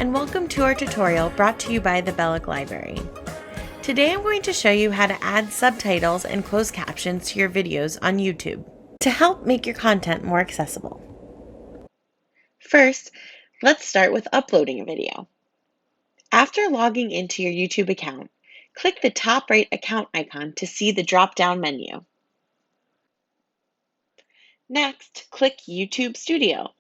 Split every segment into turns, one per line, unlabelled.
and welcome to our tutorial brought to you by the Bellick Library. Today I'm going to show you how to add subtitles and closed captions to your videos on YouTube to help make your content more accessible. First, let's start with uploading a video. After logging into your YouTube account, click the top right account icon to see the drop-down menu. Next, click YouTube Studio.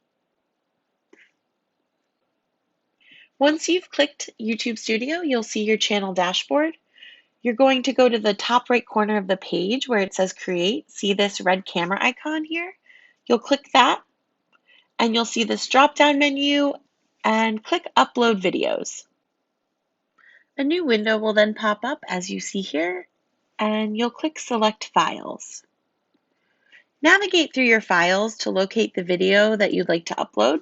Once you've clicked YouTube Studio, you'll see your channel dashboard. You're going to go to the top right corner of the page where it says Create. See this red camera icon here? You'll click that, and you'll see this drop-down menu, and click Upload Videos. A new window will then pop up as you see here, and you'll click Select Files. Navigate through your files to locate the video that you'd like to upload.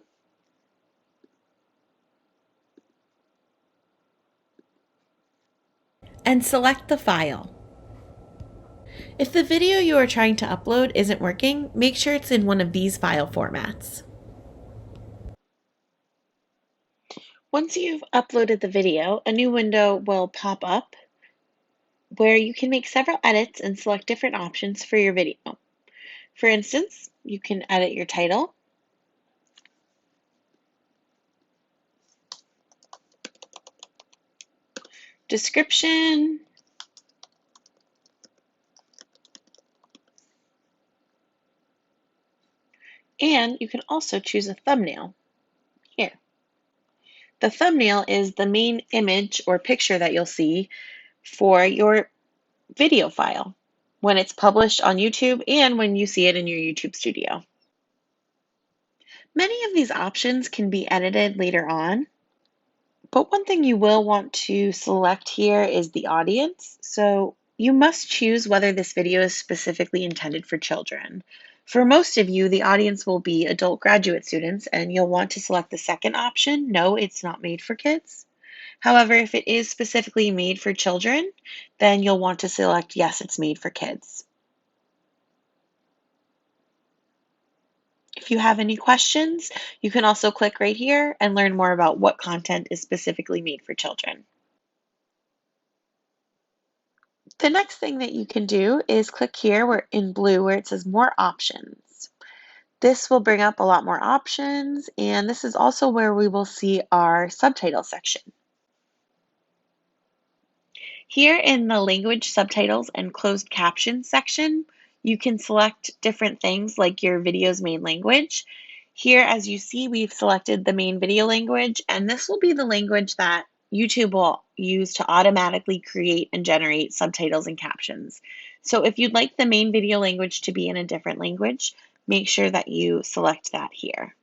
And select the file. If the video you are trying to upload isn't working, make sure it's in one of these file formats. Once you've uploaded the video, a new window will pop up where you can make several edits and select different options for your video. For instance, you can edit your title, description, and you can also choose a thumbnail here. The thumbnail is the main image or picture that you'll see for your video file when it's published on YouTube and when you see it in your YouTube Studio. Many of these options can be edited later on, but one thing you will want to select here is the audience. So you must choose whether this video is specifically intended for children. For most of you, the audience will be adult graduate students, and you'll want to select the second option, no, it's not made for kids. However, if it is specifically made for children, then you'll want to select yes, it's made for kids. If you have any questions, you can also click right here and learn more about what content is specifically made for children. The next thing that you can do is click here where in blue where it says More Options. This will bring up a lot more options, and this is also where we will see our subtitle section. Here in the Language, Subtitles, and Closed Captions section, you can select different things like your video's main language. Here, as you see, we've selected the main video language, and this will be the language that YouTube will use to automatically create and generate subtitles and captions. So if you'd like the main video language to be in a different language, make sure that you select that here.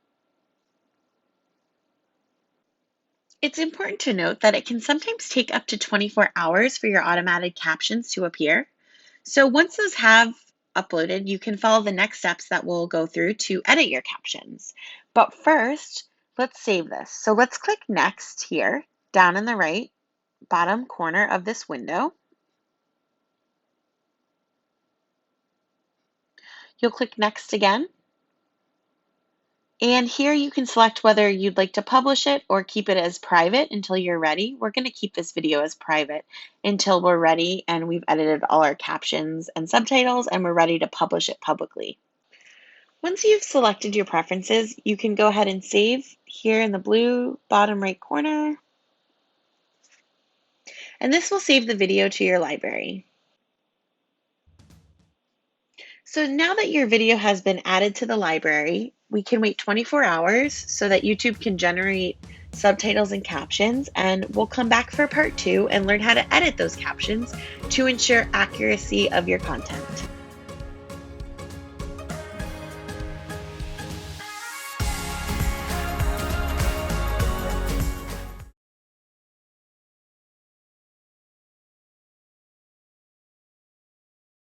It's important to note that it can sometimes take up to 24 hours for your automated captions to appear. So once those have uploaded, you can follow the next steps that we'll go through to edit your captions. But first, let's save this. So let's click Next here, down in the right bottom corner of this window. You'll click Next again. And here you can select whether you'd like to publish it or keep it as private until you're ready. We're going to keep this video as private until we're ready and we've edited all our captions and subtitles and we're ready to publish it publicly. Once you've selected your preferences, you can go ahead and save here in the blue bottom right corner. And this will save the video to your library. So now that your video has been added to the library, we can wait 24 hours so that YouTube can generate subtitles and captions, and we'll come back for part 2 and learn how to edit those captions to ensure accuracy of your content.